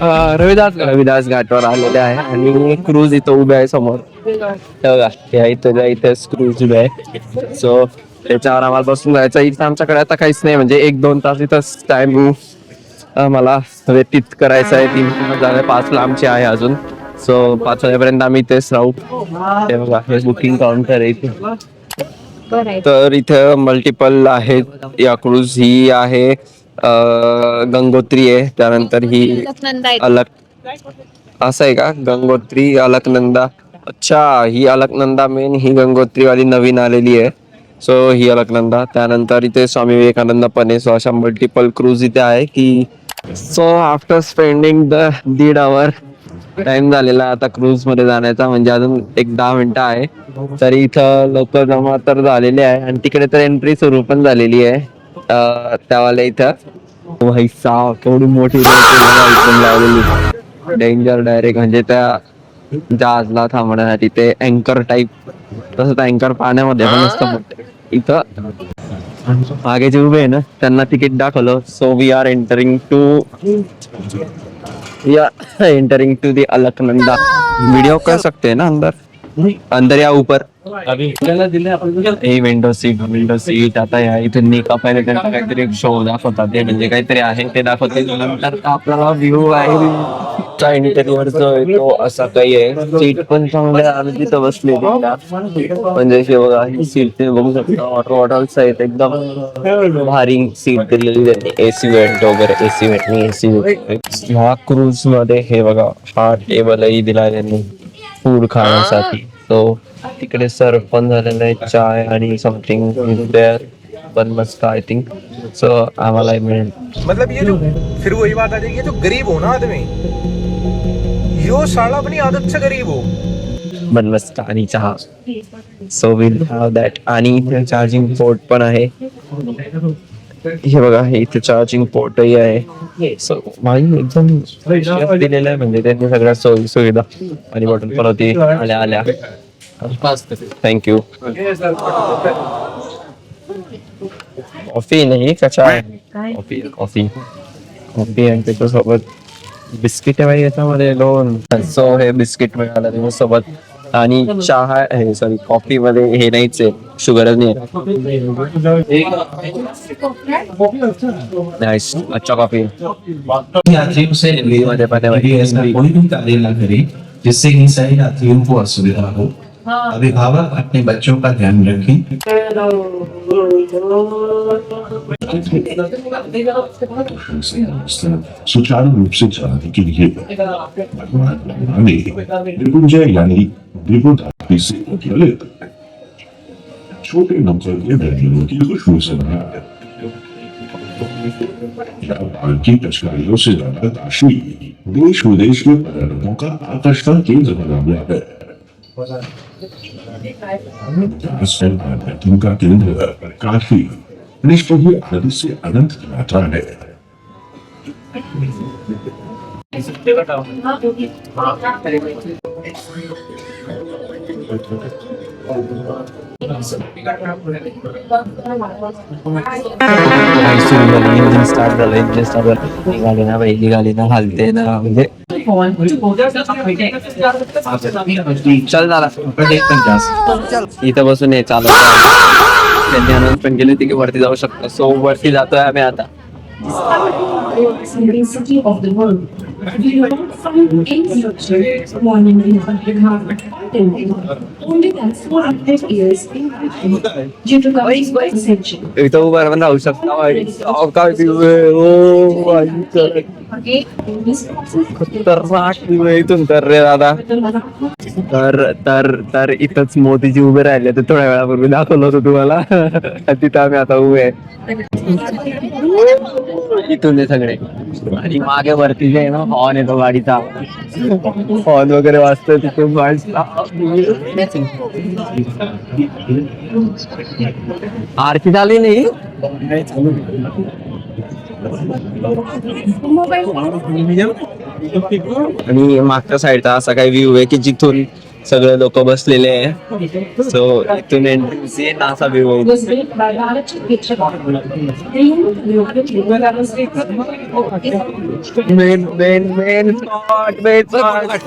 रविदास घाटवर आलेले आहे आणि क्रूज इथं उभे आहे समोर. बघा इथेच क्रूज उभे आहे. सो त्याच्यावर आम्हाला बसून जायचं. इथं आमच्याकडे आता काहीच नाही, म्हणजे 1-2 तास इथंच टाइम मला व्यतीत करायचं आहे. 3-5 आमची आहे अजून. सो 5 वाजेपर्यंत आम्ही इथेच राहू. ते बघा हे बुकिंग काउंटर आहे इथे. तर इथं मल्टिपल आहेत. या क्रूज ही आहे गंगोत्री आहे, त्यानंतर ही अलक असं आहे का, गंगोत्री अलकनंदा. अच्छा, ही अलकनंदा मेन, ही गंगोत्री वाली नवीन आलेली आहे. सो ही अलकनंदा. त्यानंतर इथे स्वामी विवेकानंद पण आहे. सो अशा मल्टिपल क्रूज इथे आहे की. So after spending the 1.5 hour time झालेला आता क्रूज मध्ये जाण्याचा, म्हणजे अजून 10 मिनिटं आहे. तरी इथं लोक जमा तर झालेले आहे आणि तिकडे तर एंट्री सुरू पण झालेली आहे. त्यावाले इथं केवढी मोठी लावलेली, डेंजर डायरेक्ट, म्हणजे त्या जहाजला थांबण्यासाठी ते अँकर टाईप. तसं तर अँकर पाण्यामध्ये पण असतं. इथं मागे जे उभे आहे ना त्यांना तिकीट दाखवलं. So we are entering to the Alakananda. Video कर सकते हैं ना अंदर या ऊपर. विंडो सीट आता या इथून पहिले त्यांचा काहीतरी शो दाखवतात, ते म्हणजे काहीतरी आहे ते दाखवते. नंतर आपल्याला व्ह्यू आहे इंटेरियर जो आहे तो असा काही आहे. सीट पण चांगल्या आम्ही तिथं बसले, म्हणजे हे बघा ही सीट ते बघू शकता. वॉटर बॉटल्स आहेत, एकदम भारी सीट दिलेली आहे. एसी वेंट वगैरे, एसी वेंट नाही एसी. ह्या क्रूज मध्ये हे बघा हा टेबलही दिला त्यांनी फूड खाण्यासाठी. तो तिकडे सर्व पण झालेलं आहे, चाय आणि समथिंग देअर पण मस्त आय थिंक. सो आम्हाला मिळेल. मतलब ये जो फिर वही बात आ जाएगी, जो गरीब हो ना आदमी, यो साला अपनी आदत से गरीब हो. पण मस्त आणि चहा. So will have that. आणि इथे चार्जिंग पोर्ट पण आहे. हे बघा हे इथे चार्जिंग पोर्टही आहे. सो माझी एकदम दिलेलं आहे, म्हणजे त्यांनी सगळ्या सोयी सुविधा. आणि बॉटल पण होती आल्या थँक्यू. कॉफी नाही का चाय? कॉफी आणि त्याच्यासोबत बिस्किट आहे याच्यामध्ये 2. सो हे बिस्किट मिळालं त्याच्यासोबत. आणि चहा हे सॉरी कॉफी मध्ये हे नाहीच आहे, शुगरच नाही. नाइस, अच्छा कॉफी. यात्रियों से कोई भी कार्य न करे जिससे इन सारे यात्रियों को असुविधा हो. अभिभावक अपने बच्चों का ध्यान रखें. सुचारू रूप से चलाने के लिए भगवान ने त्रिभुजय यानी त्रिभुज से ललित छोटे नंबर के व्यंजनों की खुशबू से बनाया की तस्करियों से ज्यादा काशी देश विदेश के पर्यटकों का आकर्षण केंद्र बना हुआ है. का केंद्र काशी निष्ठ ही आदि से अनंत की मात्रा है. इंजिन स्टार्ट झालं ना पहिली गाडी ना हलते ना, म्हणजे चल झाला. इथं बसून हे चालत त्यांनी अनाउन्समेंट केली होती की वरती जाऊ शकतो. सो वरती जातोय आम्ही आता. इथं उभं पण राहू शकता. काय खतरनाक इथून तर रे दादा. तर इथंच मोदीजी उभे राहिले तर थोड्या वेळापूर्वी दाखवलं होतं तुम्हाला. तिथं आम्ही आता उभे आहे. इथून सगळे. आणि मागे वरती जे आहे ना हॉर्न येतो गाडीचा, हॉर्न वगैरे वाजतो तिथून. आरती झाली नाही. आणि मागच्या साईडचा असा काही व्ह्यू आहे की जिथून सगळे लोक बसलेले आहे. सो इथून एंट्री आहे नासा व्ह्यू. Main spot.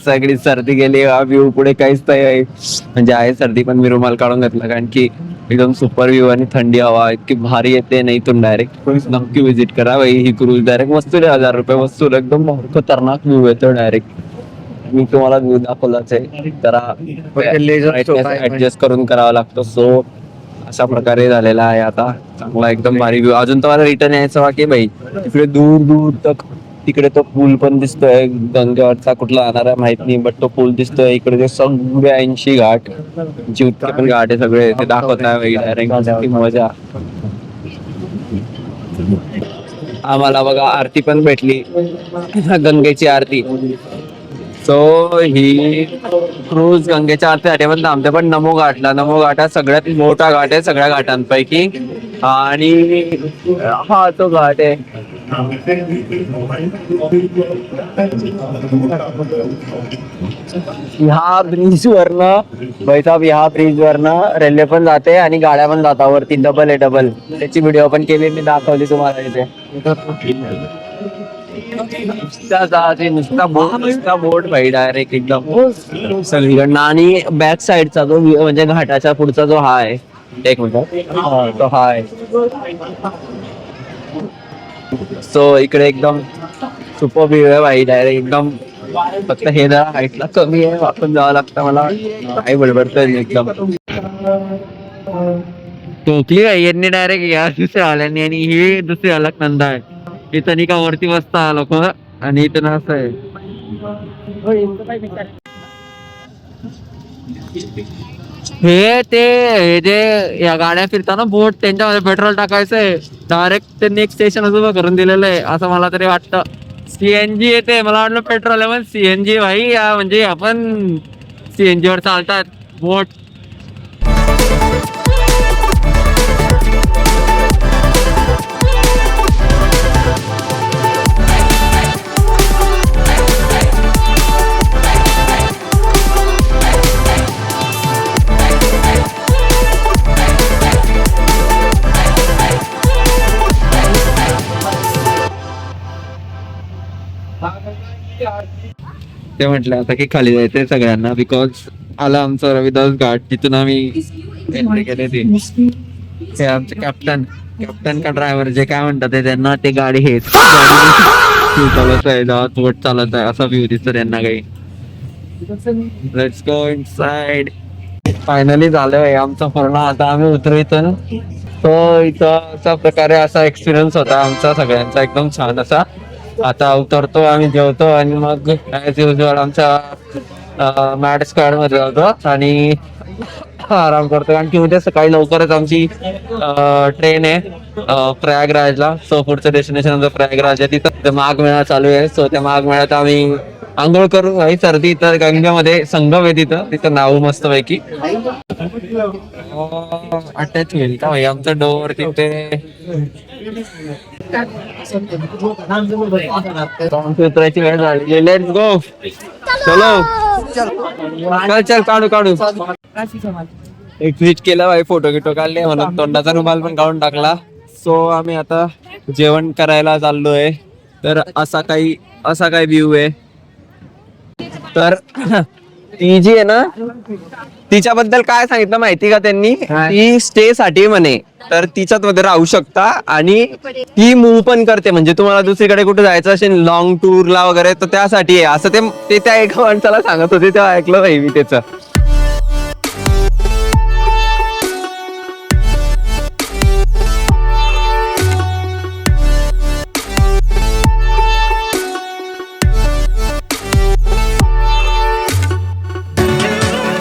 सगळी सर्दी गेली. व्ह्यू पुढे काहीच नाही म्हणजे आहे सर्दी, पण मी रुमाल काढून घेतला कारण की एकदम सुपर व्ह्यू आणि थंडी हवा इतकी भारी येते ना इथून. डायरेक्ट नक्की विजिट करा भाई ही क्रूज. डायरेक्ट वस्तू 1000 रुपये वस्तू, एकदम खतरनाक व्ह्यू येतो डायरेक्ट. मी तुम्हाला व्ह्यू दाखवलाच आहे, जरा ऍडजस्ट करून करावा लागतो. सो अशा प्रकारे झालेला आहे आता चांगला एकदम भारी व्ह्यू. अजून तुम्हाला रिटर्न यायचं बाकी भाई. तिकडे दूर दूर तक तिकडे तो पूल पण दिसतोय गंगेवरचा, कुठला जाणार आहे माहित नाही, बट तो पूल दिसतोय. इकडे ते सगळे 80 घाट जितके पण घाट आहे सगळे ते दाखवत आहे डायरेक्ट. मजा. आम्हाला बघा आरती पण भेटली, गंगेची आरती. सो ही क्रूज गंगेच्या आरतीसाठी पण थांबते, पण नमो घाटला. नमो घाट हा सगळ्यात मोठा घाट आहे सगळ्या घाटांपैकी, आणि हा तो घाट आहे. ह्या ब्रिज वरनं बैसाब, ह्या ब्रिज वरनं रेल्वे पण जाते आणि गाड्या पण जातात वरती. डबल आहे डबल. त्याची व्हिडिओ पण केली, मी दाखवली तुम्हाला इथे. नुसता बोट भाई डायरेक्ट एकदम सगळीकडनं. आणि बॅक साइडचा जो म्हणजे घाटाच्या पुढचा जो हा आहे, एक मिनिट, तो हा आहे. सो इकडे एकदम सुपर व्ह्यू आहे भाई डायरेक्ट एकदम. फक्त हे जरा हाईटला कमी आहे, वापरून जावं लागतं मला. काही बडबडतंय एकदम. टोकली आहे यांनी डायरेक्ट या दुसऱ्या आल्याने, आणि ही दुसरी अलकनंदा आहे. इथं नाही का वरती बसता लोक, आणि इथं असं आहे. हे ते जे या गाड्या फिरताना बोट, त्यांच्यामध्ये पेट्रोल टाकायचंय डायरेक्ट. त्यांनी एक स्टेशन उभं करून दिलेलं आहे असं मला तरी वाटतं. सीएनजी येते, मला वाटलं पेट्रोल आहे पण सीएनजी भाई. म्हणजे आपण सीएनजी वर चालतात बोट. ते म्हटलं आता की खाली जायचंय सगळ्यांना, बिकॉज आला आमचा रविदास घाट, तिथून आम्ही एंट्री केली ती. हे आमचे कॅप्टन का ड्रायव्हर जे काय म्हणतात ते, त्यांना ते गाडी हे चालत आहे, बोट चालत आहे असा व्ह्यू दिसतो त्यांना काही. Let's go inside. फायनली झालंय आमचं पूर्ण. आता आम्ही उतरतो. तो इथं अशा प्रकारे असा एक्सपिरियन्स होता आमचा सगळ्यांचा एकदम छान असा. आता उतरतो आम्ही, जेवतो, आणि मग ॲज युजल आमच्या मॅट स्क्वेअर मध्ये जातो आणि आराम करतो. कारण की उद्या सकाळी लवकरच आमची ट्रेन आहे प्रयागराजला. सो पुढचं डेस्टिनेशन आमचं प्रयागराज आहे. तिथं माघ मेळा चालू आहे. सो त्या माघ मेळ्यात आम्ही आंघोळ करून भाई सर्दी इथं गंगेमध्ये संगम आहे तिथं नाव मस्त पैकी अटॅच होईल का भाई आमचं डोर तिथे उतरायची वेळ झाली लेट्स गो चलो चल काढू एक ट्विट केला भाई फोटो गिटो काढले म्हणून तोंडाचा रुमाल पण काढून टाकला. सो आम्ही आता जेवण करायला चाललोय. तर असा काही व्ह्यू आहे. तर ती जी आहे ना तिच्याबद्दल काय सांगितलं माहिती का त्यांनी ती स्टे साठी म्हणे तर तिच्यात मध्ये राहू शकता आणि ती मूव्ह पण करते म्हणजे तुम्हाला दुसरीकडे कुठे जायचं असेल लॉंग टूरला वगैरे तर त्यासाठी आहे असं ते त्या एका माणसाला सांगत होते तेव्हा ऐकलं भाई मी त्याचं